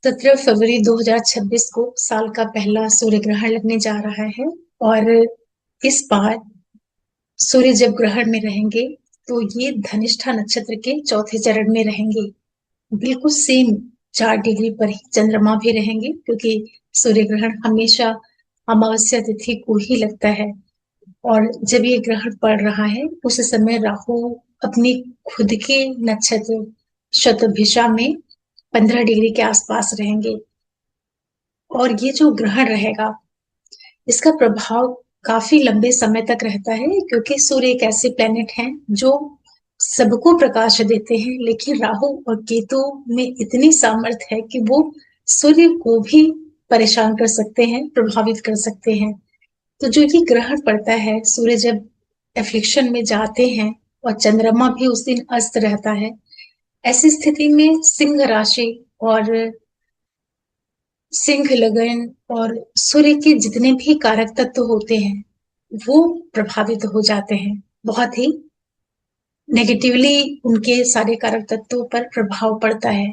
17 फरवरी 2026 को साल का पहला सूर्य ग्रहण लगने जा रहा है। और इस बार सूर्य जब ग्रहण में रहेंगे तो ये धनिष्ठा नक्षत्र के चौथे चरण में रहेंगे। बिल्कुल सेम 4 डिग्री पर ही चंद्रमा भी रहेंगे, क्योंकि सूर्य ग्रहण हमेशा अमावस्या तिथि को ही लगता है। और जब ये ग्रहण पड़ रहा है उस समय राहु अपनी खुद के नक्षत्र शतभिषा में 15 डिग्री के आसपास रहेंगे। और ये जो ग्रहण रहेगा इसका प्रभाव काफी लंबे समय तक रहता है, क्योंकि सूर्य एक ऐसे प्लेनेट हैं जो सबको प्रकाश देते हैं, लेकिन राहु और केतु में इतनी सामर्थ्य है कि वो सूर्य को भी परेशान कर सकते हैं, प्रभावित कर सकते हैं। तो जो ये ग्रहण पड़ता है, सूर्य जब एफ्लिक्शन में जाते हैं और चंद्रमा भी उस दिन अस्त रहता है, ऐसी स्थिति में सिंह राशि और सिंह लगन और सूर्य के जितने भी कारक तत्व होते हैं वो प्रभावित हो जाते हैं। बहुत ही नेगेटिवली उनके सारे कारक तत्वों पर प्रभाव पड़ता है।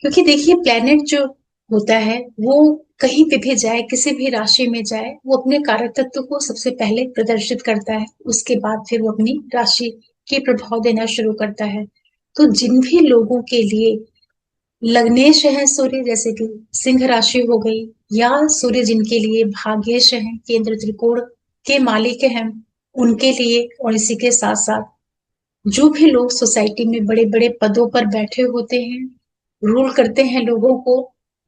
क्योंकि देखिए, प्लेनेट जो होता है वो कहीं पे भी जाए, किसी भी राशि में जाए, वो अपने कारक तत्व को सबसे पहले प्रदर्शित करता है, उसके बाद फिर वो अपनी राशि के प्रभाव देना शुरू करता है। तो जिन भी लोगों के लिए लग्नेश है सूर्य, जैसे कि सिंह राशि हो गई, या सूर्य जिनके लिए भाग्येश है, केंद्र त्रिकोण के मालिक हैं, उनके लिए, और इसी के साथ साथ जो भी लोग सोसाइटी में बड़े बड़े पदों पर बैठे होते हैं, रूल करते हैं लोगों को,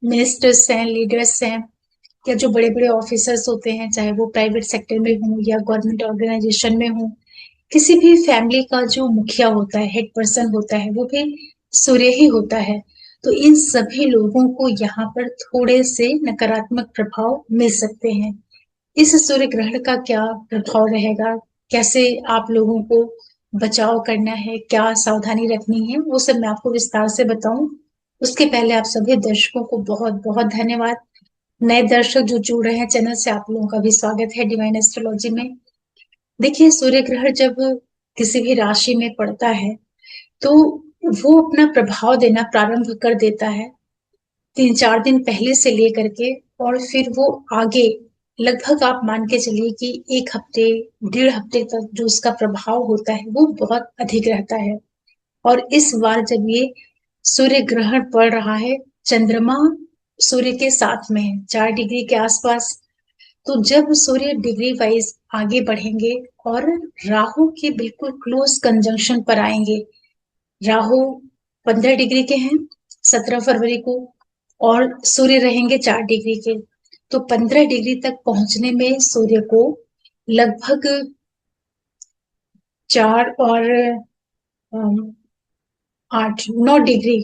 मिनिस्टर्स हैं, लीडर्स हैं, या जो बड़े बड़े ऑफिसर्स होते हैं, चाहे वो प्राइवेट सेक्टर में हो या गवर्नमेंट ऑर्गेनाइजेशन में हो, किसी भी फैमिली का जो मुखिया होता है, हेड पर्सन होता है, वो भी सूर्य ही होता है। तो इन सभी लोगों को यहाँ पर थोड़े से नकारात्मक प्रभाव मिल सकते हैं। इस सूर्य ग्रहण का क्या प्रभाव रहेगा, कैसे आप लोगों को बचाव करना है, क्या सावधानी रखनी है, वो सब मैं आपको विस्तार से बताऊं। उसके पहले आप सभी दर्शकों को बहुत बहुत धन्यवाद। नए दर्शक जो जुड़ रहे हैं चैनल से, आप लोगों का भी स्वागत है डिवाइन एस्ट्रोलॉजी में। देखिए, सूर्य ग्रहण जब किसी भी राशि में पड़ता है तो वो अपना प्रभाव देना प्रारंभ कर देता है 3-4 दिन पहले से लेकर के, और फिर वो आगे लगभग आप मान के चलिए कि 1 हफ्ते 1.5 हफ्ते तक जो उसका प्रभाव होता है वो बहुत अधिक रहता है। और इस बार जब ये सूर्य ग्रहण पड़ रहा है, चंद्रमा सूर्य के साथ में है 4 डिग्री के आसपास, तो जब सूर्य डिग्री वाइज आगे बढ़ेंगे और राहु के बिल्कुल क्लोज कंजंक्शन पर आएंगे। राहु 15 डिग्री के हैं 17 फरवरी को, और सूर्य रहेंगे 4 डिग्री के। तो 15 डिग्री तक पहुंचने में सूर्य को लगभग 4 और 8-9 डिग्री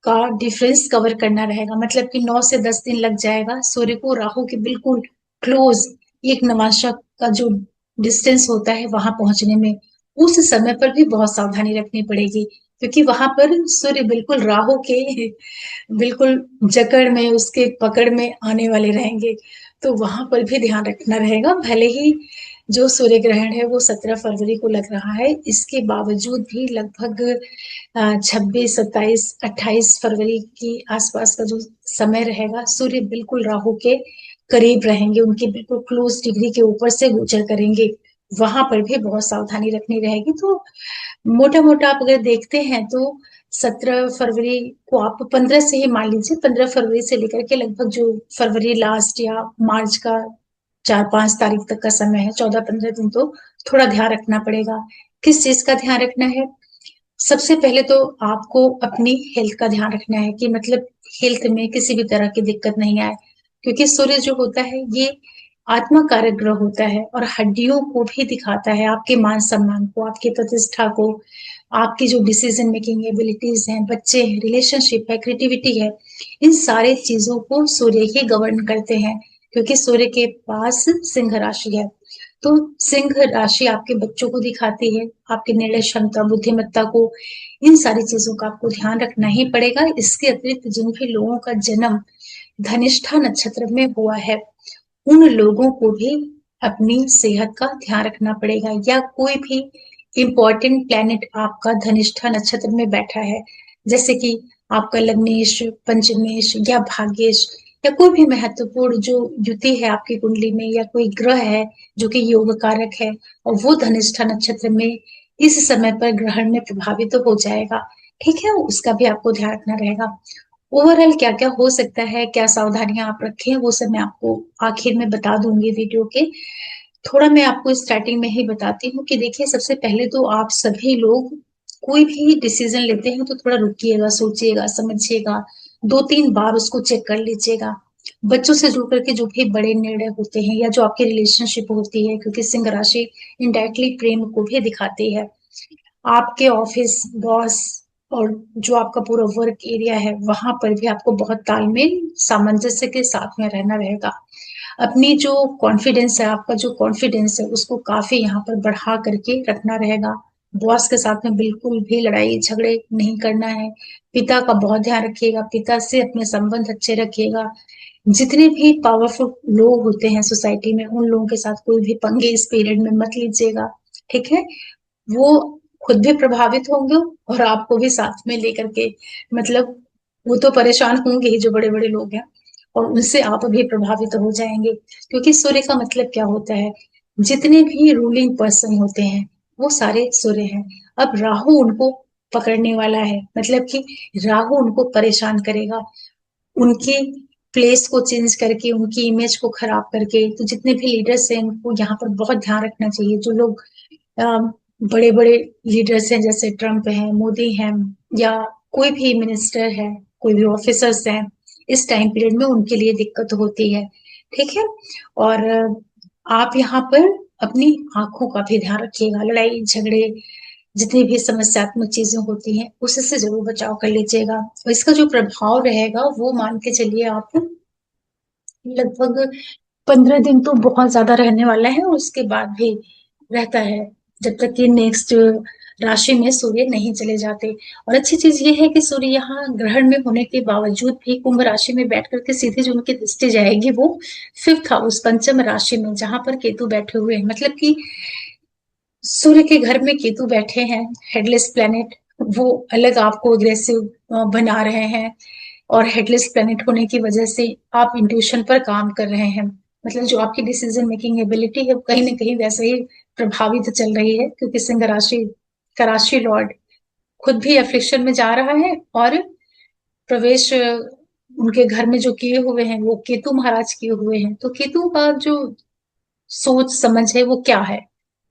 का डिफरेंस कवर करना रहेगा। मतलब कि 9 से 10 दिन लग जाएगा सूर्य को राहु के बिल्कुल क्लोज, एक नवांशक का जो डिस्टेंस होता है वहां पहुंचने में। उस समय पर भी बहुत सावधानी रखनी पड़ेगी, क्योंकि वहां पर सूर्य बिल्कुल राहु के बिल्कुल जकड़ में, उसके पकड़ में आने वाले रहेंगे। तो वहां पर भी ध्यान रखना रहेगा। भले ही जो सूर्य ग्रहण है वो 17 फरवरी को लग रहा है, इसके बावजूद भी लगभग 26, 27, 28 फरवरी के आसपास का जो समय रहेगा, सूर्य बिल्कुल राहु के करीब रहेंगे, उनके बिल्कुल क्लोज डिग्री के ऊपर से गोचर करेंगे। वहां पर भी बहुत सावधानी रखनी रहेगी। तो मोटा मोटा आप अगर देखते हैं तो 17 फरवरी को आप 15 से ही मान लीजिए, 15 फरवरी से लेकर के लगभग जो फरवरी लास्ट या मार्च का 4-5 तारीख तक का समय है, 14-15 दिन, तो थोड़ा ध्यान रखना पड़ेगा। किस चीज का ध्यान रखना है? सबसे पहले तो आपको अपनी हेल्थ का ध्यान रखना है, कि मतलब हेल्थ में किसी भी तरह की दिक्कत नहीं आए। क्योंकि सूर्य जो होता है ये आत्मा कारक ग्रह होता है, और हड्डियों को भी दिखाता है, आपके मान सम्मान को, आपकी प्रतिष्ठा को, आपकी जो डिसीजन मेकिंग एबिलिटीज हैं, बच्चे हैं, रिलेशनशिप है, क्रिएटिविटी है, इन सारे चीजों को सूर्य ही गवर्न करते हैं। क्योंकि सूर्य के पास सिंह राशि है, तो सिंह राशि आपके बच्चों को दिखाती है, आपकी निर्णय क्षमता, बुद्धिमत्ता को, इन सारी चीजों का आपको ध्यान रखना ही पड़ेगा। इसके अतिरिक्त जिन भी लोगों का जन्म धनिष्ठा नक्षत्र में हुआ है, उन लोगों को भी अपनी सेहत का ध्यान रखना पड़ेगा। या कोई भी इम्पोर्टेंट प्लेनेट आपका धनिष्ठा नक्षत्र में बैठा है, जैसे कि आपका लग्नेश, पंचमेश या भाग्येश या कोई भी महत्वपूर्ण जो युति है आपकी कुंडली में, या कोई ग्रह है जो कि योग कारक है और वो धनिष्ठा नक्षत्र में इस समय पर ग्रहण में प्रभावित तो हो जाएगा। ठीक है, उसका भी आपको ध्यान रखना रहेगा। ओवरऑल क्या क्या हो सकता है, क्या सावधानियां आप रखें, वो सब मैं आपको आखिर में बता दूंगी वीडियो के। थोड़ा मैं आपको स्टार्टिंग में ही बताती हूँ कि देखिए, सबसे पहले तो आप सभी लोग कोई भी डिसीजन लेते हैं तो थोड़ा रुकिएगा, सोचिएगा, समझिएगा, 2-3 बार उसको चेक कर लीजिएगा। बच्चों से जुड़ करके जो भी बड़े निर्णय होते हैं या जो आपकी रिलेशनशिप होती है, क्योंकि सिंह राशि इनडायरेक्टली प्रेम को भी दिखाती है। आपके ऑफिस बॉस और जो आपका पूरा वर्क एरिया है, वहां पर भी आपको बहुत तालमेल सामंजस्य के साथ में रहना रहेगा। अपनी जो कॉन्फिडेंस है, आपका जो कॉन्फिडेंस है, उसको काफी यहाँ पर बढ़ा करके रखना रहेगा। बॉस के साथ में बिल्कुल भी लड़ाई झगड़े नहीं करना है। पिता का बहुत ध्यान रखिएगा, पिता से अपने संबंध अच्छे रखिएगा। जितने भी पावरफुल लोग होते हैं सोसाइटी में, उन लोगों के साथ कोई भी पंगे इस पीरियड में मत लीजिएगा। ठीक है, वो खुद भी प्रभावित होंगे और आपको भी साथ में लेकर के, मतलब वो तो परेशान होंगे ही जो बड़े बड़े लोग हैं, और उनसे आप भी प्रभावित हो जाएंगे। क्योंकि सूर्य का मतलब क्या होता है, जितने भी रूलिंग पर्सन होते हैं वो सारे सूर्य हैं। अब राहु उनको पकड़ने वाला है, मतलब कि राहु उनको परेशान करेगा, उनकी प्लेस को चेंज करके, उनकी इमेज को खराब करके। तो जितने भी लीडर्स हैं उनको यहाँ पर बहुत ध्यान रखना चाहिए। जो लोग बड़े बड़े लीडर्स हैं, जैसे ट्रम्प हैं, मोदी हैं, या कोई भी मिनिस्टर है, कोई भी ऑफिसर्स हैं, इस टाइम पीरियड में उनके लिए दिक्कत होती है। ठीक है, और आप यहाँ पर अपनी आंखों का भी ध्यान रखिएगा। लड़ाई झगड़े, जितनी भी समस्यात्मक चीजें होती हैं, उससे जरूर बचाव कर लीजिएगा। और इसका जो प्रभाव रहेगा वो मान के चलिए आप, लगभग 15 दिन तो बहुत ज्यादा रहने वाला है, और उसके बाद भी रहता है, जब तक कि नेक्स्ट राशि में सूर्य नहीं चले जाते। और अच्छी चीज ये है कि सूर्य यहाँ ग्रहण में होने के बावजूद भी कुंभ राशि में बैठ करके सीधे जो उनकी दृष्टि जाएगी वो 5th हाउस, पंचम राशि में, जहां पर केतु बैठे हुए हैं। मतलब कि सूर्य के घर में केतु बैठे हैं, हेडलेस प्लेनेट, वो अलग आपको अग्रेसिव बना रहे हैं। और हेडलेस प्लेनेट होने की वजह से आप इंट्यूशन पर काम कर रहे हैं, मतलब जो आपकी डिसीजन मेकिंग एबिलिटी है वो कहीं ना कहीं वैसे ही प्रभावित चल रही है। क्योंकि सिंह राशि का राशि लॉर्ड खुद भी अफ्लिक्शन में जा रहा है, और प्रवेश उनके घर में जो किए हुए हैं वो केतु महाराज किए हुए हैं। तो केतु का जो सोच समझ है वो क्या है,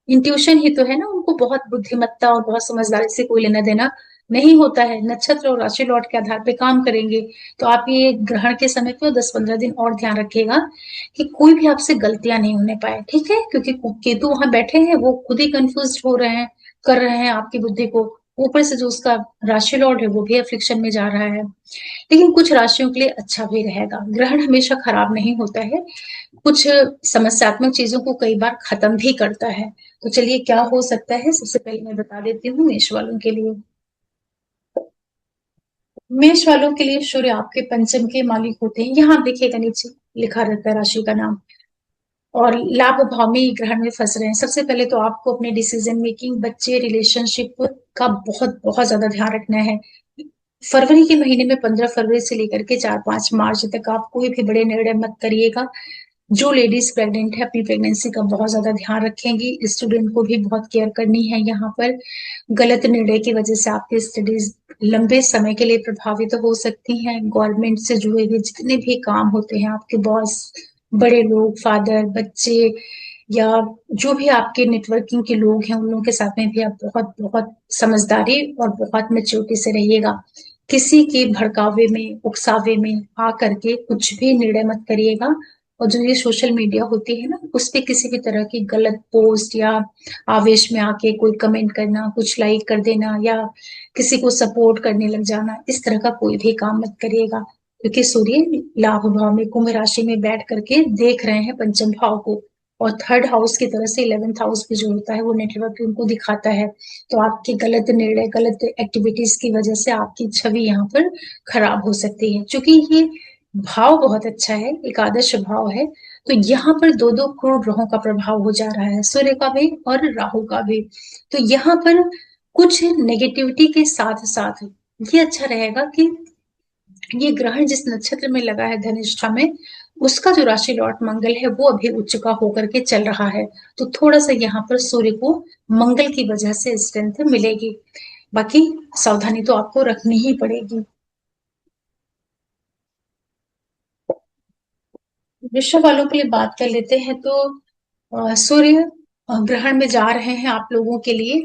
इंट्यूशन ही तो है ना। उनको बहुत बुद्धिमत्ता और बहुत समझदारी से कोई लेना देना नहीं होता है, नक्षत्र और राशि लॉट के आधार पे काम करेंगे। तो आप ये ग्रहण के समय पे 10-15 दिन और ध्यान रखिएगा कि कोई भी आपसे गलतियां नहीं होने पाए। ठीक है, क्योंकि केतु वहां बैठे हैं, वो खुद ही कंफ्यूज हो रहे हैं, कर रहे हैं आपकी बुद्धि को। ऊपर से जो उसका राशि लॉर्ड है वो भी अफ्लिक्शन में जा रहा है। लेकिन कुछ राशियों के लिए अच्छा भी रहेगा, ग्रहण हमेशा खराब नहीं होता है, कुछ समस्यात्मक चीजों को कई बार खत्म भी करता है। तो चलिए, क्या हो सकता है, सबसे पहले मैं बता देती हूँ मेष वालों के लिए। मेष वालों के लिए सूर्य आपके पंचम के मालिक होते हैं, यहाँ आप देखिएगा नीचे लिखा रहता है राशि का नाम, और लाभ भाव में ग्रहण में फंस रहे हैं। सबसे पहले तो आपको अपने डिसीजन मेकिंग, बच्चे, रिलेशनशिप का बहुत बहुत ज्यादा ध्यान रखना है। फरवरी के महीने में 15 फरवरी से लेकर के 4-5 मार्च तक आप कोई भी बड़े निर्णय मत करिएगा। जो लेडीज प्रेग्नेंट है अपनी प्रेगनेंसी का बहुत ज्यादा ध्यान रखेंगी, स्टूडेंट को भी बहुत केयर करनी है। यहाँ पर गलत निर्णय की वजह से आपकी स्टडीज लंबे समय के लिए प्रभावित हो सकती हैं। गवर्नमेंट से जुड़े हुए जितने भी काम होते हैं, आपके बॉस, बड़े लोग, फादर, बच्चे, या जो भी आपके नेटवर्किंग के लोग हैं, उन लोगों के साथ में भी आप बहुत बहुत समझदारी और बहुत मैच्योरिटी से रहिएगा। किसी के भड़कावे में, उकसावे में आकर के कुछ भी निर्णय मत करिएगा। और जो ये सोशल मीडिया होती है ना, उस पे किसी भी तरह की गलत पोस्ट या आवेश में आके कोई कमेंट करना, कुछ लाइक कर देना, या किसी को सपोर्ट करने लग जाना, इस तरह का कोई भी काम मत करिएगा। क्योंकि सूर्य लाभ भाव में कुंभ राशि में बैठ करके देख रहे हैं पंचम भाव को, और 3rd हाउस की तरह से 11th हाउस भी जो होता है वो नेटवर्किंग को दिखाता है। तो आपके गलत निर्णय, गलत एक्टिविटीज की वजह से आपकी छवि यहाँ पर खराब हो सकती है। क्योंकि ये भाव बहुत अच्छा है, एकादश भाव है, तो यहाँ पर दो दो क्रूर ग्रहों का प्रभाव हो जा रहा है, सूर्य का भी और राहु का भी। तो यहाँ पर कुछ नेगेटिविटी के साथ साथ ये अच्छा रहेगा कि ये ग्रहण जिस नक्षत्र में लगा है धनिष्ठा में, उसका जो राशि लॉर्ड मंगल है वो अभी उच्च का होकर के चल रहा है। तो थोड़ा सा यहाँ पर सूर्य को मंगल की वजह से स्ट्रेंथ मिलेगी। बाकी सावधानी तो आपको रखनी ही पड़ेगी। वृषभ वालों के लिए बात कर लेते हैं तो सूर्य ग्रहण में जा रहे हैं आप लोगों के लिए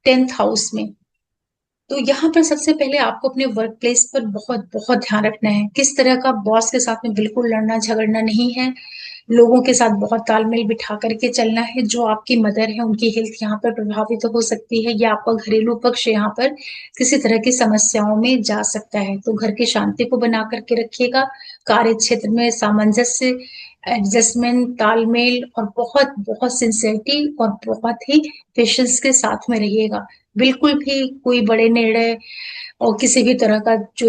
10th हाउस में। तो यहाँ पर सबसे पहले आपको अपने वर्क प्लेस पर बहुत बहुत ध्यान रखना है। किस तरह का बॉस के साथ में बिल्कुल लड़ना झगड़ना नहीं है। लोगों के साथ बहुत तालमेल बिठा करके चलना है। जो आपकी मदर है उनकी हेल्थ यहाँ पर प्रभावित हो सकती है, या आपका घरेलू पक्ष यहाँ पर किसी तरह की समस्याओं में जा सकता है। तो घर की शांति को बना करके रखिएगा। कार्य क्षेत्र में सामंजस्य, एडजस्टमेंट, तालमेल और बहुत बहुत सिंसियरिटी और बहुत ही पेशेंस के साथ में रहिएगा। बिल्कुल भी कोई बड़े निर्णय और किसी भी तरह का जो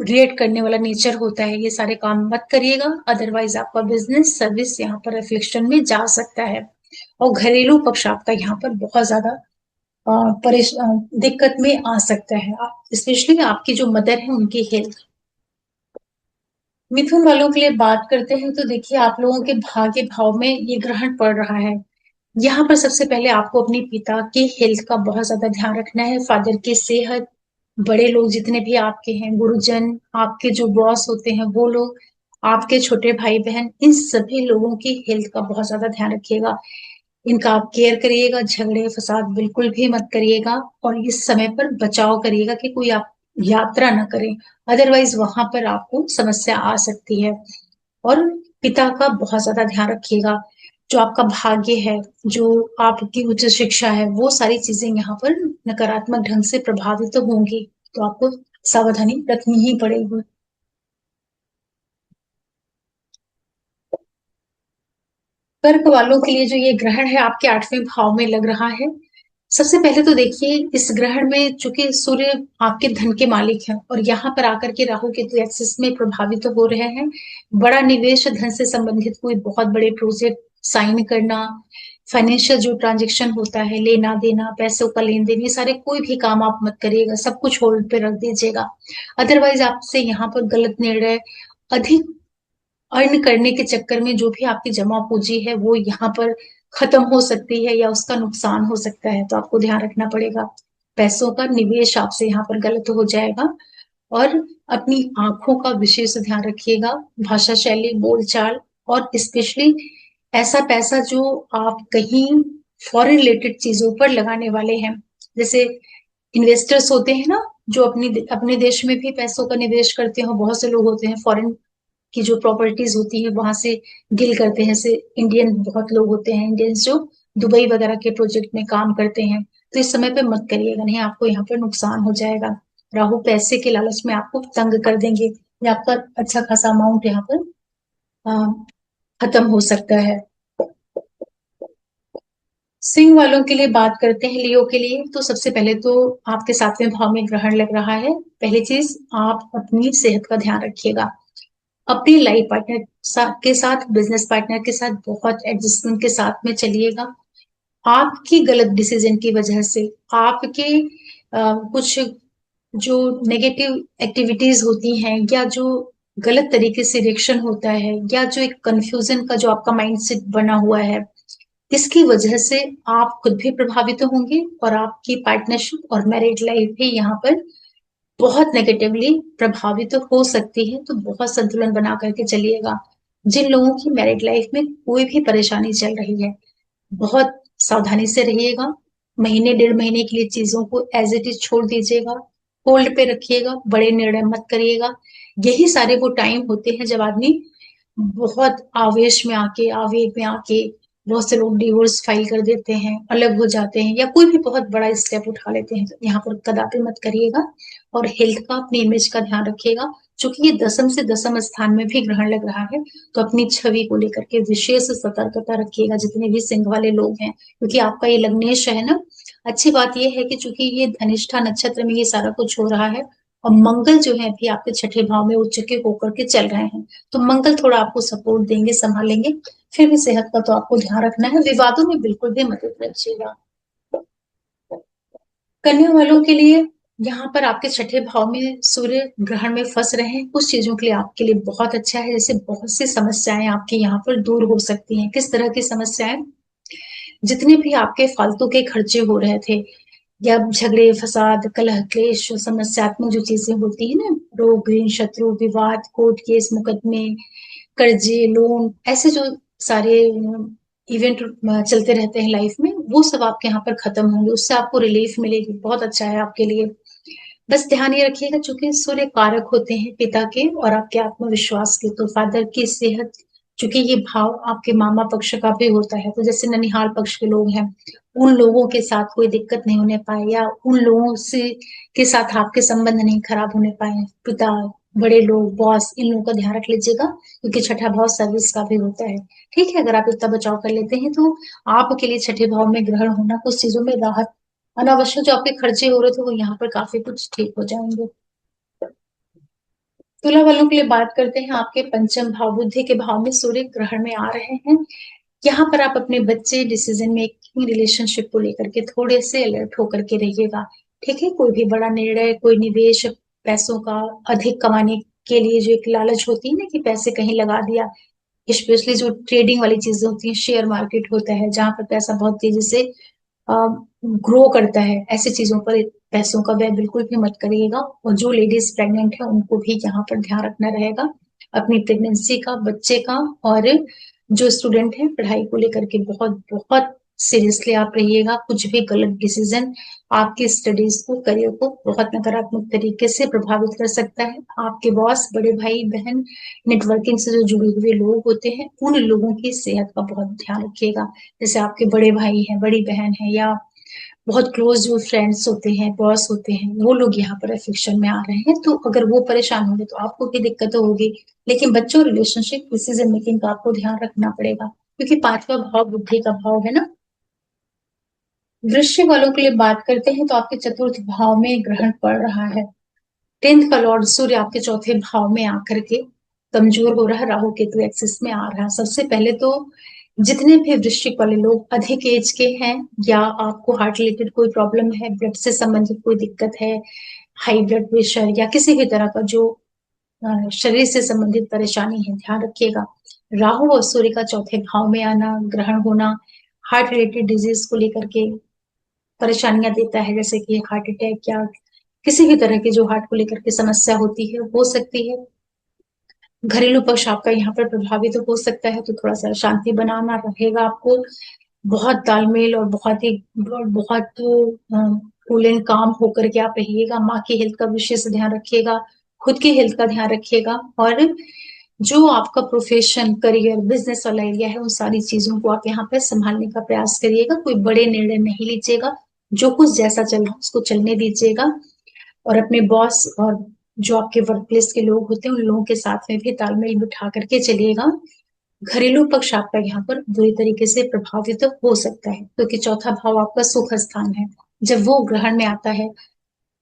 रिएक्ट करने वाला नेचर होता है, ये सारे काम मत करिएगा। अदरवाइज आपका बिजनेस सर्विस यहाँ पर रिफ्लेक्शन में जा सकता है। और घरेलू पक्ष आपका यहाँ पर बहुत ज्यादा दिक्कत में आ सकता है, स्पेशली आपकी जो मदर है उनकी हेल्थ। मिथुन वालों के लिए बात करते हैं तो देखिए, आप लोगों के भाग्य भाव में ये ग्रहण पड़ रहा है। यहाँ पर सबसे पहले आपको अपने पिता के हेल्थ का बहुत ज्यादा ध्यान रखना है। फादर की सेहत, बड़े लोग जितने भी आपके हैं, गुरुजन, आपके जो बॉस होते हैं वो लोग, आपके छोटे भाई बहन, इन सभी लोगों की हेल्थ का बहुत ज्यादा ध्यान रखिएगा। इनका आप केयर करिएगा। झगड़े फसाद बिल्कुल भी मत करिएगा। और इस समय पर बचाव करिएगा कि कोई आप यात्रा ना करें। अदरवाइज वहां पर आपको समस्या आ सकती है। और पिता का बहुत ज्यादा ध्यान रखिएगा। जो आपका भाग्य है, जो आपकी उच्च शिक्षा है, वो सारी चीजें यहाँ पर नकारात्मक ढंग से प्रभावित तो होंगी। तो आपको सावधानी रखनी ही पड़ेगी। कर्क वालों के लिए जो ये ग्रहण है आपके 8वें भाव में लग रहा है। सबसे पहले तो देखिए, इस ग्रहण में चूंकि सूर्य आपके धन के मालिक हैं और यहाँ पर आकर के राहु केतु एक्सिस में प्रभावित तो हो रहे हैं। बड़ा निवेश, धन से संबंधित कोई बहुत बड़े प्रोजेक्ट साइन करना, फाइनेंशियल जो ट्रांजेक्शन होता है, लेना देना, पैसों का लेन देन, ये सारे कोई भी काम आप मत करिएगा। सब कुछ होल्ड पे रख दीजिएगा। अदरवाइज आपसे यहाँ पर गलत निर्णय, अधिक अर्न करने के चक्कर में जो भी आपकी जमा पूंजी है वो यहाँ पर खत्म हो सकती है, या उसका नुकसान हो सकता है। तो आपको ध्यान रखना पड़ेगा। पैसों का निवेश आपसे यहाँ पर गलत हो जाएगा। और अपनी आंखों का विशेष ध्यान रखिएगा। भाषा शैली, बोलचाल, और स्पेशली ऐसा पैसा जो आप कहीं फॉरेन रिलेटेड चीजों पर लगाने वाले हैं। जैसे इन्वेस्टर्स होते हैं ना, जो अपनी अपने देश में भी पैसों का निवेश करते हैं। बहुत से लोग होते हैं फॉरेन की जो प्रॉपर्टीज होती है वहां से डील करते हैं। जैसे इंडियन बहुत लोग होते हैं, इंडियंस जो दुबई वगैरह के प्रोजेक्ट में काम करते हैं। तो इस समय पे मत करिएगा, नहीं आपको यहाँ पर नुकसान हो जाएगा। राहु पैसे के लालच में आपको तंग कर देंगे, या आपका अच्छा खासा अमाउंट यहाँ पर आ, खत्म हो सकता है। सिंह वालों के लिए बात करते हैं, लियो के लिए। तो सबसे पहले तो आपके 7वें भाव में ग्रहण लग रहा है। पहली चीज, आप अपनी सेहत का ध्यान रखिएगा। अपनी लाइफ पार्टनर के साथ, बिजनेस पार्टनर के साथ बहुत एडजस्टमेंट के साथ में चलिएगा। आपकी गलत डिसीजन की वजह से आपके कुछ जो नेगेटिव एक्टिविटीज होती हैं, या जो गलत तरीके से रिएक्शन होता है, या जो एक कंफ्यूजन का जो आपका माइंडसेट बना हुआ है, इसकी वजह से आप खुद भी प्रभावित होंगे और आपकी पार्टनरशिप और मैरिड लाइफ भी यहाँ पर बहुत नेगेटिवली प्रभावित तो हो सकती है। तो बहुत संतुलन बना करके चलिएगा। जिन लोगों की मैरिड लाइफ में कोई भी परेशानी चल रही है, बहुत सावधानी से रहिएगा। महीने 1.5 महीने के लिए चीजों को एज इट इज छोड़ दीजिएगा। होल्ड पे रखिएगा। बड़े निर्णय मत करिएगा। यही सारे वो टाइम होते हैं जब आदमी बहुत आवेश में आके, आवेग में आके, बहुत से लोग डिवोर्स फाइल कर देते हैं, अलग हो जाते हैं, या कोई भी बहुत बड़ा स्टेप उठा लेते हैं। तो यहाँ पर कदापि मत करिएगा। और हेल्थ का, अपनी इमेज का ध्यान रखिएगा। क्योंकि ये दसम से दसम स्थान में भी ग्रहण लग रहा है, तो अपनी छवि को लेकर के विशेष सतर्कता रखिएगा, जितने भी सिंह वाले लोग हैं। क्योंकि आपका ये लग्नेश है ना। अच्छी बात ये है कि चूंकि ये धनिष्ठा नक्षत्र में ये सारा कुछ हो रहा है, और मंगल जो है अभी आपके 6ठे भाव में उच्च के होकर के चल रहे हैं। तो मंगल थोड़ा आपको सपोर्ट देंगे, संभालेंगे। फिर भी सेहत का तो आपको ध्यान रखना है। विवादों में बिल्कुल भी मत उलझिएगा। कन्या वालों के लिए यहाँ पर आपके छठे भाव में सूर्य ग्रहण में फंस रहे हैं, कुछ चीजों के लिए आपके लिए बहुत अच्छा है। जैसे बहुत सी समस्याएं आपके यहाँ पर दूर हो सकती हैं। किस तरह की समस्याएं? जितने भी आपके फालतू के खर्चे हो रहे थे, या झगड़े फसाद कलह क्लेश समस्यात्मक जो चीजें होती है ना, रोग ऋण शत्रु विवाद कोर्ट केस मुकदमे कर्जे लोन, ऐसे जो सारे इवेंट चलते रहते हैं लाइफ में, वो सब आपके यहाँ पर खत्म होंगे। उससे आपको रिलीफ मिलेगी, बहुत अच्छा है आपके लिए। बस ध्यान ये रखिएगा, चूंकि सूर्य कारक होते हैं पिता के और आपके आत्मविश्वास के, तो फादर की सेहत, चूंकि ये भाव आपके मामा पक्ष का भी होता है, तो जैसे ननिहाल पक्ष के लोग हैं, उन लोगों के साथ कोई दिक्कत नहीं होने पाए, या उन लोगों से के साथ आपके संबंध नहीं खराब होने पाए। पिता, बड़े लोग, बॉस, इन लोगों का ध्यान रख लीजिएगा, क्योंकि छठा भाव सर्विस का भी होता है। ठीक है, अगर आप इतना बचाव कर लेते हैं तो आपके लिए छठे भाव में ग्रहण होना कुछ चीजों में राहत, अनावश्यक जो आपके खर्चे हो रहे थे वो यहाँ पर काफी कुछ ठीक हो जाएंगे। तुला वालों के लिए बात करते हैं, आपके पंचम भाव बुद्धि के भाव में सूर्य ग्रहण में आ रहे हैं। यहाँ पर आप अपने बच्चे डिसीजन मेकिंग रिलेशनशिप को लेकर के थोड़े से अलर्ट होकर के रहिएगा। ठीक है, कोई भी बड़ा निर्णय, कोई निवेश, पैसों का अधिक कमाने के लिए जो एक लालच होती है ना कि पैसे कहीं लगा दिया, स्पेशली जो ट्रेडिंग वाली चीजें होती हैं, शेयर मार्केट होता है जहां पर पैसा बहुत तेजी से ग्रो करता है, ऐसी चीजों पर पैसों का व्यय बिल्कुल भी मत करिएगा। और जो लेडीज प्रेग्नेंट है उनको भी यहाँ पर ध्यान रखना रहेगा, अपनी प्रेगनेंसी का, बच्चे का। और जो स्टूडेंट है पढ़ाई को लेकर के बहुत बहुत सीरियसली आप रहिएगा। कुछ भी गलत डिसीजन आपकी स्टडीज को, करियर को बहुत नकारात्मक तरीके से प्रभावित कर सकता है। आपके बॉस, बड़े भाई बहन, नेटवर्किंग से जो जुड़े हुए लोग होते हैं, उन लोगों की सेहत का बहुत ध्यान रखिएगा। जैसे आपके बड़े भाई हैं, बड़ी बहन है, या बहुत क्लोज जो फ्रेंड्स होते हैं, बॉस होते हैं, वो लोग यहाँ पर अफेक्शन में आ रहे हैं, तो अगर वो परेशान होंगे तो आपको भी दिक्कत होगी। लेकिन बच्चों, रिलेशनशिप, डिसीजन मेकिंग का आपको ध्यान रखना पड़ेगा, क्योंकि पांचवा भाव बुद्धि का भाव है ना। वृश्चिक वालों के लिए बात करते हैं, तो आपके चतुर्थ भाव में ग्रहण पड़ रहा है। टेंथ का लॉर्ड सूर्य आपके चौथे भाव में आकर के कमजोर हो रहा है, राहु केतु एक्सिस में आ रहा है। सबसे पहले तो जितने भी वृश्चिक वाले लोग अधिक एज के हैं, या आपको हार्ट रिलेटेड कोई प्रॉब्लम है, ब्लड से संबंधित कोई दिक्कत है, हाई ब्लड प्रेशर या किसी भी तरह का जो शरीर से संबंधित परेशानी है, ध्यान रखिएगा। राहु और सूर्य का चौथे भाव में आना, ग्रहण होना, हार्ट रिलेटेड डिजीज को लेकर के परेशानियां देता है, जैसे कि हार्ट अटैक या किसी भी तरह की जो हार्ट को लेकर के समस्या होती है, हो सकती है। घरेलू पक्ष आपका यहाँ पर प्रभावित तो हो सकता है, तो थोड़ा सा शांति बनाना रहेगा आपको। बहुत तालमेल और बहुत ही बहुत कूल एंड काम होकर के आप रहिएगा। माँ की हेल्थ का विशेष ध्यान रखिएगा, खुद की हेल्थ का ध्यान रखिएगा, और जो आपका प्रोफेशन, करियर, बिजनेस वाला एरिया है, उन सारी चीजों को आप यहाँ पे संभालने का प्रयास करिएगा। कोई बड़े निर्णय नहीं लीजिएगा, जो कुछ जैसा चल रहा है उसको चलने दीजिएगा। और अपने बॉस और जो आपके वर्क प्लेस के लोग होते हैं, उन लोगों के साथ में भी तालमेल बिठा करके चलिएगा। घरेलू पक्ष आपका यहाँ पर बुरी तरीके से प्रभावित हो सकता है, क्योंकि चौथा भाव आपका सुख स्थान है। जब वो ग्रहण में आता है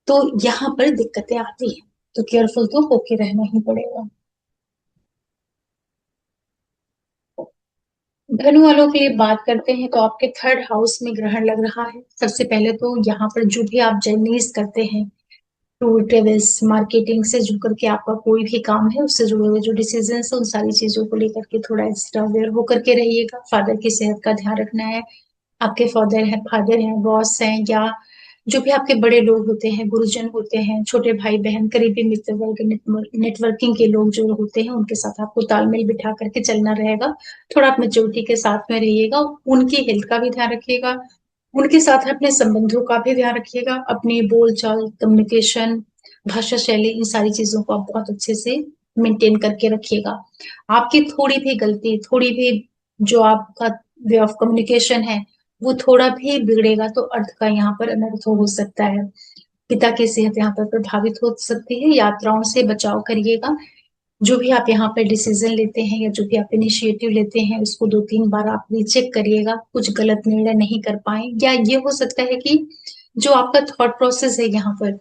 तो यहाँ पर दिक्कतें आती हैं, तो केयरफुल तो होके रहना ही पड़ेगा। धनु वालों के लिए बात करते हैं, तो आपके थर्ड हाउस में ग्रहण लग रहा है। सबसे पहले तो यहाँ पर जो भी आप जर्नीज करते हैं, टूर ट्रेवल्स, मार्केटिंग से जुड़ करके आपका कोई भी काम है, उससे जुड़े हुए जो डिसीजन है, उन सारी चीजों को लेकर के थोड़ा एक्स्ट्रा अवेयर होकर के रहिएगा। फादर की सेहत का ध्यान रखना है। आपके फादर हैं, बॉस हैं, या जो भी आपके बड़े लोग होते हैं, गुरुजन होते हैं, छोटे भाई बहन, करीबी मित्र वर्ग, नेटवर्किंग के लोग जो होते हैं, उनके साथ आपको तालमेल बिठा करके चलना रहेगा। थोड़ा आप मेच्योरिटी के साथ में रहिएगा, उनकी हेल्थ का भी ध्यान रखिएगा, उनके साथ अपने संबंधों का भी ध्यान रखिएगा। अपनी बोलचाल, कम्युनिकेशन, भाषा शैली, इन सारी चीजों को आप बहुत अच्छे से मेंटेन करके रखिएगा। आपकी थोड़ी भी गलती, थोड़ी भी जो आपका वे ऑफ कम्युनिकेशन है, वो थोड़ा भी बिगड़ेगा तो अर्थ का यहाँ पर अनर्थ हो सकता है। पिता की सेहत यहाँ पर प्रभावित हो सकती है। यात्राओं से बचाव करिएगा। जो भी आप यहाँ पे डिसीजन लेते हैं, या जो भी आप इनिशिएटिव लेते हैं, उसको 2-3 बार आप रीचेक करिएगा, कुछ गलत निर्णय नहीं कर पाए। या ये हो सकता है कि जो आपका थॉट प्रोसेस है यहाँ पर,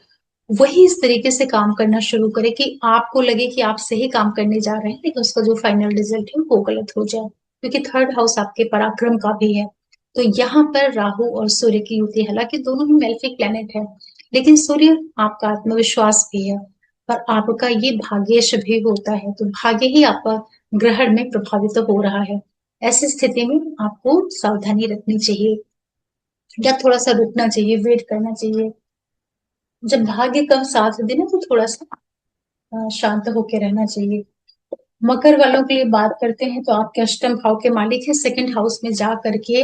वही इस तरीके से काम करना शुरू करे कि आपको लगे कि आप सही काम करने जा रहे हैं, लेकिन उसका जो फाइनल रिजल्ट है वो गलत हो जाए, क्योंकि थर्ड हाउस आपके पराक्रम का भी है। तो यहाँ पर राहु और सूर्य की युति, हालांकि दोनों ही मेलेफिक प्लेनेट है, लेकिन सूर्य आपका आत्मविश्वास भी है और आपका ये भाग्येश भी होता है, तो भाग्य ही आपका ग्रहण में प्रभावित हो रहा है। ऐसी स्थिति में आपको सावधानी रखनी चाहिए या थोड़ा सा रुकना चाहिए, वेट करना चाहिए। जब भाग्य कम साथ दे ना तो थोड़ा सा शांत होकर रहना चाहिए। मकर वालों के लिए बात करते हैं तो आपके अष्टम भाव के मालिक है सेकंड हाउस में जा करके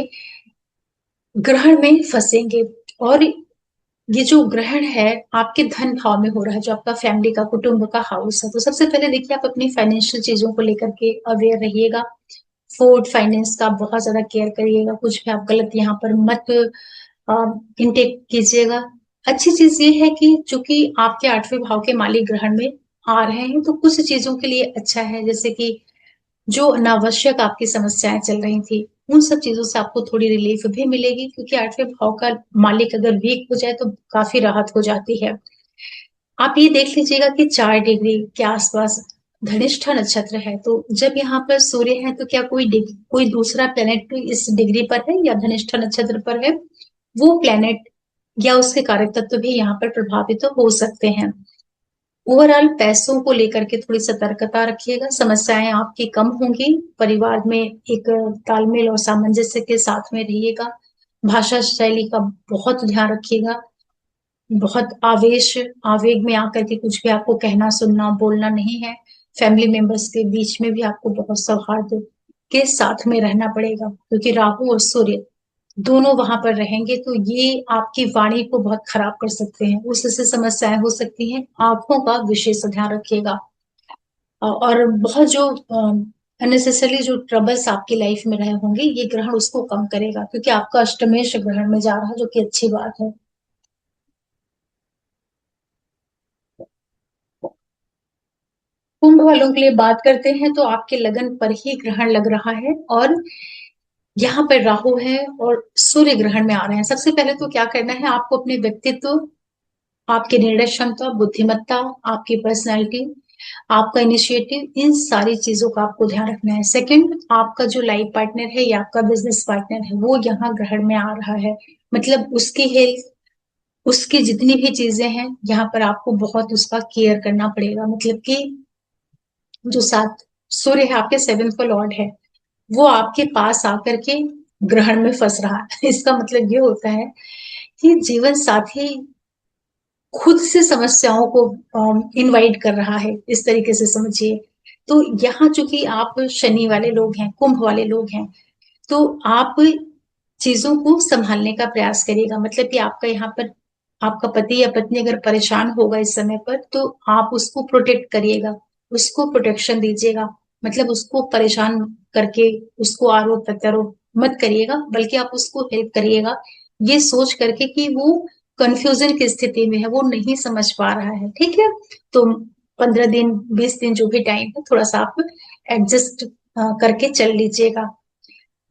ग्रहण में फंसेंगे। और ये जो ग्रहण है आपके धन भाव में हो रहा है, जो आपका फैमिली का कुटुंब का हाउस है। तो सबसे पहले देखिए आप अपनी फाइनेंशियल चीजों को लेकर के अवेयर रहिएगा। फूड फाइनेंस का बहुत ज्यादा केयर करिएगा, कुछ भी आप गलत यहाँ पर मत इनटेक कीजिएगा। अच्छी चीज ये है कि चूंकि आपके आठवें भाव के मालिक ग्रहण में आ रहे हैं तो कुछ चीजों के लिए अच्छा है, जैसे कि जो अनावश्यक आपकी समस्याएं चल रही थी उन सब चीजों से आपको थोड़ी रिलीफ भी मिलेगी, क्योंकि आठवें भाव का मालिक अगर वीक हो जाए तो काफी राहत हो जाती है। आप ये देख लीजिएगा कि 4 डिग्री के आसपास धनिष्ठा नक्षत्र है, तो जब यहाँ पर सूर्य है तो क्या कोई दूसरा प्लेनेट इस डिग्री पर है या धनिष्ठा नक्षत्र पर है, वो प्लेनेट या उसके कारक तत्व भी यहाँ पर प्रभावित तो हो सकते हैं। ओवरऑल पैसों को लेकर के थोड़ी सतर्कता रखिएगा, समस्याएं आपकी कम होंगी। परिवार में एक तालमेल और सामंजस्य के साथ में रहिएगा। भाषा शैली का बहुत ध्यान रखिएगा। बहुत आवेग में आकर के कुछ भी आपको कहना सुनना बोलना नहीं है। फैमिली मेंबर्स के बीच में भी आपको बहुत सौहार्द के साथ में रहना पड़ेगा, क्योंकि राहु और सूर्य दोनों वहां पर रहेंगे तो ये आपकी वाणी को बहुत खराब कर सकते हैं, उससे समस्याएं हो सकती हैं। आंखों का विशेष ध्यान रखिएगा। और बहुत जो अननेसेसरली जो ट्रबल्स आपकी लाइफ में रहे होंगे ये ग्रहण उसको कम करेगा, क्योंकि आपका अष्टमेश ग्रहण में जा रहा है, जो कि अच्छी बात है। कुंभ वालों के लिए बात करते हैं तो आपके लगन पर ही ग्रहण लग रहा है और यहाँ पर राहु है और सूर्य ग्रहण में आ रहे हैं। सबसे पहले तो क्या करना है, आपको अपने व्यक्तित्व, आपकी निर्णय क्षमता, बुद्धिमत्ता, आपकी पर्सनैलिटी, आपका इनिशिएटिव, इन सारी चीजों का आपको ध्यान रखना है। सेकंड, आपका जो लाइफ पार्टनर है या आपका बिजनेस पार्टनर है वो यहाँ ग्रहण में आ रहा है, मतलब उसकी हेल्थ, उसकी जितनी भी चीजें हैं यहाँ पर आपको बहुत उसका केयर करना पड़ेगा। मतलब कि जो सात सूर्य है आपके सेवेंथ का लॉर्ड है, वो आपके पास आकर के ग्रहण में फंस रहा है। इसका मतलब ये होता है कि जीवन साथी खुद से समस्याओं को इनवाइट कर रहा है, इस तरीके से समझिए। तो यहाँ चूंकि आप शनि वाले लोग हैं, कुंभ वाले लोग हैं, तो आप चीजों को संभालने का प्रयास करिएगा। मतलब कि आपका यहाँ पर आपका पति या पत्नी अगर परेशान होगा इस समय पर तो आप उसको प्रोटेक्ट करिएगा, उसको प्रोटेक्शन दीजिएगा। मतलब उसको परेशान करके उसको आरोप प्रत्यारोप मत करिएगा, बल्कि आप उसको हेल्प करिएगा ये सोच करके कि वो कंफ्यूजन की स्थिति में है, वो नहीं समझ पा रहा है। ठीक है, तो 15 दिन 20 दिन जो भी टाइम है थोड़ा सा आप एडजस्ट करके चल लीजिएगा।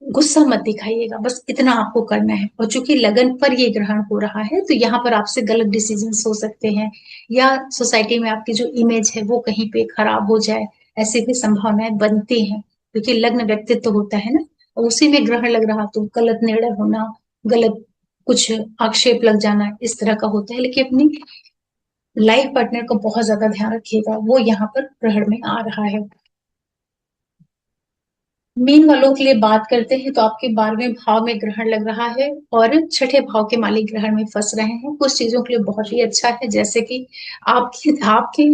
गुस्सा मत दिखाइएगा, बस इतना आपको करना है। और चूंकि लगन पर ये ग्रहण हो रहा है तो यहाँ पर आपसे गलत डिसीजंस हो सकते हैं या सोसाइटी में आपकी जो इमेज है वो कहीं पे खराब हो जाए, ऐसी भी संभावनाएं बनती हैं। क्योंकि लग्न व्यक्तित्व तो होता है ना, और उसी में ग्रहण लग रहा तो गलत निर्णय होना, गलत कुछ आक्षेप लग जाना, इस तरह का होता है। लेकिन अपनी लाइफ पार्टनर को बहुत ज्यादा ध्यान रखिएगा, वो यहाँ पर ग्रहण में आ रहा है। मीन वालों के लिए बात करते हैं तो आपके 12वें भाव में ग्रहण लग रहा है और छठे भाव के मालिक ग्रहण में फंस रहे हैं। कुछ चीजों के लिए बहुत ही अच्छा है, जैसे कि आपकी आपकी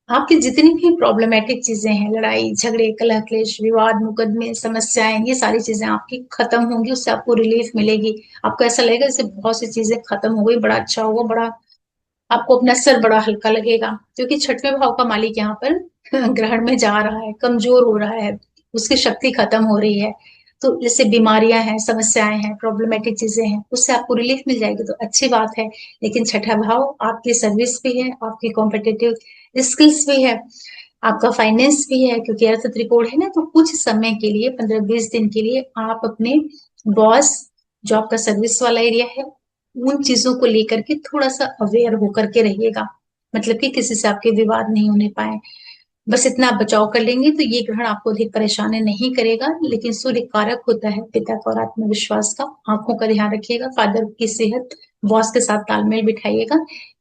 आपकी जितनी भी प्रॉब्लमेटिक चीजें हैं, लड़ाई झगड़े कलह क्लेश विवाद मुकदमे समस्याएं, ये सारी चीजें आपकी खत्म होंगी, उससे आपको रिलीफ मिलेगी। आपको ऐसा लगेगा जैसे बहुत सी चीजें खत्म हो गई, बड़ा अच्छा होगा, बड़ा आपको अपना सर बड़ा हल्का लगेगा। क्योंकि छठवें भाव का मालिक यहाँ पर ग्रहण में जा रहा है, कमजोर हो रहा है, उसकी शक्ति खत्म हो रही है। तो जैसे बीमारियां हैं, समस्याएं हैं, प्रॉब्लमेटिक चीजें हैं, उससे आपको रिलीफ मिल जाएगी तो अच्छी बात है। लेकिन छठा भाव आपकी सर्विस भी है, आपकी कॉम्पिटिटिव स्किल्स भी है, आपका फाइनेंस भी है, क्योंकि अर्थ त्रिकोण है ना। तो कुछ समय के लिए 15-20 दिन के लिए आप अपने बॉस, जो आपका सर्विस वाला एरिया है, उन चीजों को लेकर के थोड़ा सा अवेयर होकर के रहिएगा। मतलब कि किसी से आपके विवाद नहीं होने पाए, बस इतना आप बचाव कर लेंगे तो ये ग्रहण आपको अधिक परेशानी नहीं करेगा। लेकिन सूर्य कारक होता है पिता का और आत्मविश्वास का। आंखों का ध्यान रखिएगा, फादर की सेहत बॉस के साथ तालमेल बिठाइएगा।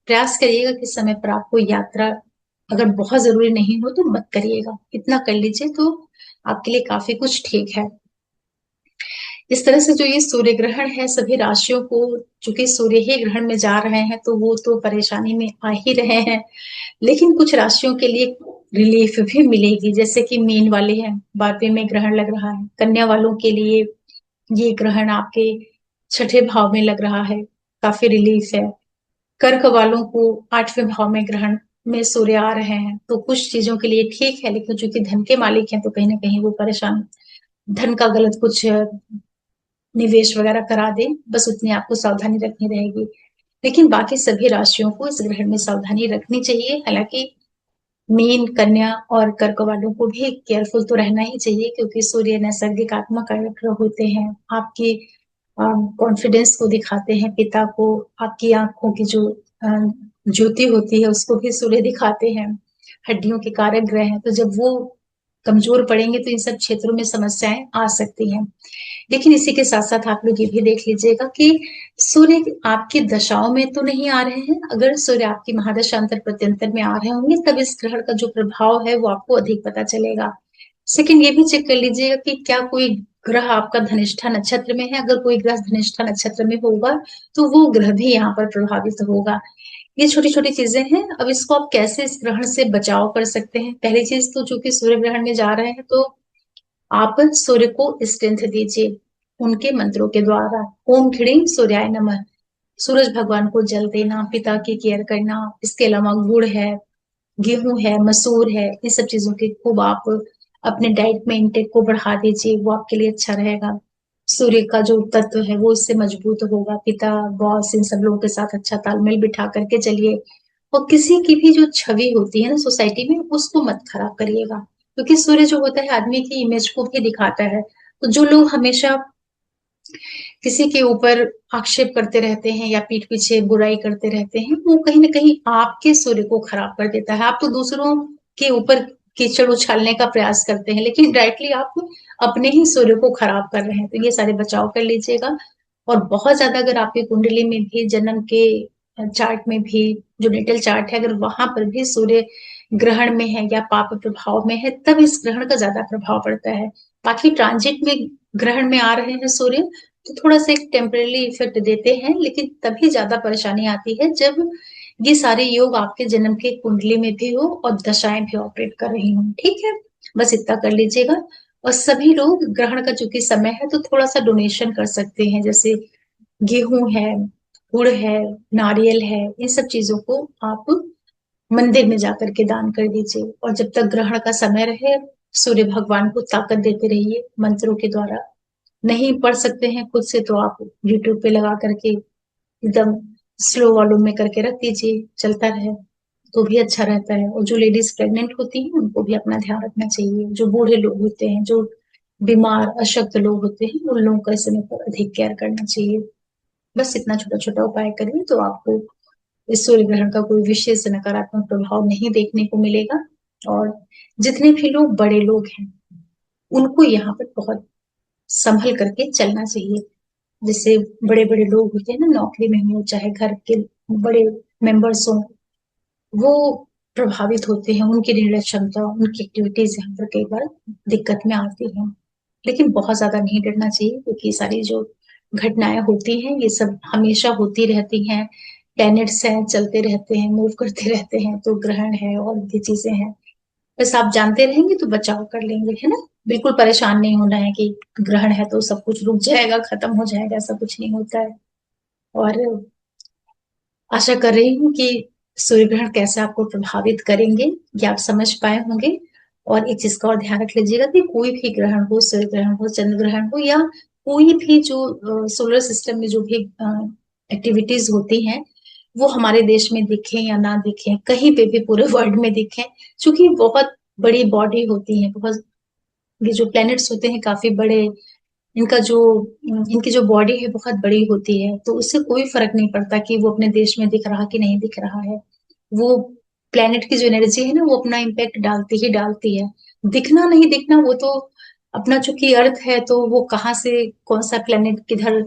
प्रयास करिएगा कि समय पर आपको यात्रा अगर बहुत जरूरी नहीं हो तो मत करिएगा। इतना कर लीजिए तो आपके लिए काफी कुछ ठीक है। इस तरह से जो ये सूर्य ग्रहण है सभी राशियों को, चूंकि सूर्य ही ग्रहण में जा रहे हैं तो वो तो परेशानी में आ ही रहे हैं, लेकिन कुछ राशियों के लिए रिलीफ भी मिलेगी। जैसे कि मीन वाले हैं, 12वें में ग्रहण लग रहा है। कन्या वालों के लिए ये ग्रहण आपके छठे भाव में लग रहा है, काफी रिलीफ है। कर्क वालों को 8वें भाव में ग्रहण में सूर्य आ रहे हैं, तो कुछ चीजों के लिए ठीक है, लेकिन चूंकि धन के मालिक हैं तो कहीं ना कहीं वो परेशान, धन का गलत कुछ निवेश वगैरह करा दें, बस उतनी आपको सावधानी रखनी रहेगी। लेकिन बाकी सभी राशियों को इस ग्रहण में सावधानी रखनी चाहिए। हालांकि मीन, कन्या और कर्क वालों को भी केयरफुल तो रहना ही चाहिए, क्योंकि सूर्य नैसर्गिक आत्मा कारक होते हैं, आपकी कॉन्फिडेंस को दिखाते हैं, पिता को, आपकी आंखों की जो ज्योति होती है उसको भी सूर्य दिखाते हैं, हड्डियों के कारक ग्रह हैं। तो जब वो कमजोर पड़ेंगे तो इन सब क्षेत्रों में समस्याएं आ सकती हैं। लेकिन इसी के साथ साथ आप लोग ये भी देख लीजिएगा कि सूर्य आपकी दशाओं में तो नहीं आ रहे हैं। अगर सूर्य आपकी महादशा अंतर प्रत्यंतर में आ रहे होंगे तब इस ग्रहण का जो प्रभाव है वो आपको अधिक पता चलेगा। सेकंड, ये भी चेक कर लीजिएगा कि क्या कोई ग्रह आपका धनिष्ठा नक्षत्र में है। अगर कोई ग्रह धनिष्ठा नक्षत्र में होगा तो वो ग्रह भी यहाँ पर प्रभावित होगा। ये छोटी छोटी चीजें हैं। अब इसको आप कैसे इस ग्रहण से बचाव कर सकते हैं? पहली चीज तो चूंकि सूर्य ग्रहण में जा रहे हैं तो आप सूर्य को स्ट्रेंथ दीजिए उनके मंत्रों के द्वारा। ओम खिड़िंग सूर्याय नमः, सूरज भगवान को जल देना, पिता की केयर करना। इसके अलावा गुड़ है, गेहूं है, मसूर है, ये सब चीजों के खूब आप अपने डाइट में इंटेक को बढ़ा दीजिए, वो आपके लिए अच्छा रहेगा। सूर्य का जो तत्व है वो इससे मजबूत होगा। पिता, बॉस, इन सब लोगों के साथ अच्छा तालमेल बिठा करके चलिए। और किसी की भी जो छवि होती है ना सोसाइटी में, उसको मत खराब करिएगा, क्योंकि सूर्य जो होता है आदमी की इमेज को भी दिखाता है। तो जो लोग हमेशा किसी के ऊपर आक्षेप करते रहते हैं या पीठ पीछे बुराई करते रहते हैं, वो कहीं ना कहीं आपके सूर्य को खराब कर देता है। आप तो दूसरों के ऊपर कीचड़ उछालने का प्रयास करते हैं, लेकिन डायरेक्टली आप अपने ही सूर्य को खराब कर रहे हैं। तो ये सारे बचाव कर लीजिएगा। और बहुत ज्यादा अगर आपकी कुंडली में भी, जन्म के चार्ट में भी, जो नेटल चार्ट है, अगर वहां पर भी सूर्य ग्रहण में है या पाप प्रभाव में है, तब इस ग्रहण का ज्यादा प्रभाव पड़ता है। बाकी ट्रांजिट में ग्रहण में आ रहे हैं सूर्य तो थोड़ा सा एक टेम्परेरी इफेक्ट देते हैं, लेकिन तभी ज्यादा परेशानी आती है जब ये सारे योग आपके जन्म के कुंडली में भी हो और दशाएं भी ऑपरेट कर रही हूँ। ठीक है, बस इतना कर लीजिएगा। और सभी लोग ग्रहण का चूंकि समय है तो थोड़ा सा डोनेशन कर सकते हैं, जैसे गेहूं है, गुड़ है, नारियल है, इन सब चीजों को आप मंदिर में जाकर के दान कर दीजिए। और जब तक ग्रहण का समय रहे सूर्य भगवान को ताकत देते रहिए मंत्रों के द्वारा। नहीं पढ़ सकते हैं खुद से तो आप यूट्यूब पे लगा करके एकदम स्लो वॉल्यूम में करके रख दीजिए, चलता रहे तो भी अच्छा रहता है। और जो लेडीज प्रेग्नेंट होती हैं उनको भी अपना ध्यान रखना चाहिए। जो बूढ़े लोग होते हैं, जो बीमार अशक्त लोग होते हैं, उन लोगों का इस समय पर अधिक केयर करना चाहिए। बस इतना छोटा छोटा उपाय करें तो आपको इस सूर्य ग्रहण का कोई विशेष नकारात्मक प्रभाव नहीं देखने को मिलेगा। और जितने भी लोग बड़े लोग हैं उनको यहाँ पर बहुत संभल करके चलना चाहिए। जैसे बड़े बड़े लोग होते हैं ना, नौकरी में हो चाहे घर के बड़े मेंबर्स हो, वो प्रभावित होते हैं। उनकी निर्णय क्षमता, उनकी एक्टिविटीज यहाँ पर कई बार दिक्कत में आती है। लेकिन बहुत ज्यादा नहीं डरना चाहिए, क्योंकि सारी जो घटनाएं होती हैं ये सब हमेशा होती रहती हैं। प्लैनेट्स हैं, चलते रहते हैं, मूव करते रहते हैं, तो ग्रहण है और भी चीजें हैं। बस आप जानते रहेंगे तो बचाव कर लेंगे, है ना। बिल्कुल परेशान नहीं होना है कि ग्रहण है तो सब कुछ रुक जाएगा, खत्म हो जाएगा, ऐसा कुछ नहीं होता है। और आशा कर रही हूँ कि सूर्य ग्रहण कैसे आपको प्रभावित करेंगे ये आप समझ पाए होंगे। और एक चीज का और ध्यान रख लीजिएगा कि कोई भी ग्रहण हो, सूर्य ग्रहण हो, चंद्र ग्रहण हो, या कोई भी जो सोलर सिस्टम में जो भी एक्टिविटीज होती हैं, वो हमारे देश में दिखे या ना दिखे, कहीं पे भी पूरे वर्ल्ड में दिखे, क्योंकि बहुत बड़ी बॉडी होती है, बहुत ये जो प्लैनेट्स होते हैं काफी बड़े, इनका जो इनकी जो बॉडी है बहुत बड़ी होती है, तो उससे कोई फर्क नहीं पड़ता कि वो अपने देश में दिख रहा कि नहीं दिख रहा है। वो प्लेनेट की जो एनर्जी है ना वो अपना इम्पैक्ट डालती ही डालती है। दिखना नहीं दिखना वो तो अपना, चूंकि अर्थ है तो वो कहाँ से कौन सा प्लेनेट किधर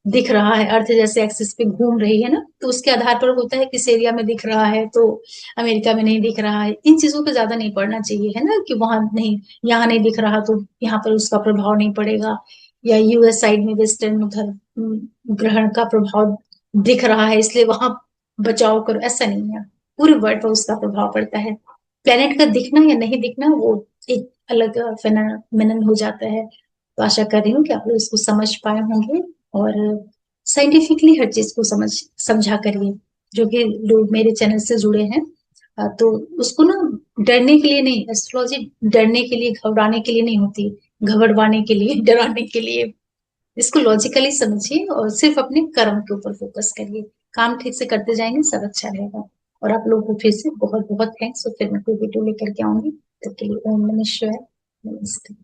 दिख रहा है, अर्थ जैसे एक्सिस पे घूम रही है ना, तो उसके आधार पर होता है किस एरिया में दिख रहा है, तो अमेरिका में नहीं दिख रहा है। इन चीजों पे ज्यादा नहीं पढ़ना चाहिए, है ना, कि वहां नहीं, यहाँ नहीं दिख रहा तो यहाँ पर उसका प्रभाव नहीं पड़ेगा, या यूएस साइड में वेस्टर्न उधर ग्रहण का प्रभाव दिख रहा है इसलिए वहां बचाव करो, ऐसा नहीं है। पूरे वर्ल्ड पर उसका प्रभाव पड़ता है। प्लेनेट का दिखना या नहीं दिखना वो एक अलग फेनोमेनन हो जाता है। तो आशा कर रही हूँ कि आप लोग इसको समझ पाए होंगे, और साइंटिफिकली हर चीज को समझा करिए। जो कि लोग मेरे चैनल से जुड़े हैं, तो उसको ना डरने के लिए नहीं, एस्ट्रोलॉजी डरने के लिए घबराने के लिए नहीं होती, घबरवाने के लिए डराने के लिए। इसको लॉजिकली समझिए और सिर्फ अपने कर्म के ऊपर फोकस करिए। काम ठीक से करते जाएंगे, सब अच्छा रहेगा। और आप लोगों को फिर से बहुत बहुत थैंक्स, और फिर मैं कोई वीडियो लेकर के आऊंगी। तब के लिए ओम नमः शिवाय। नमस्ते।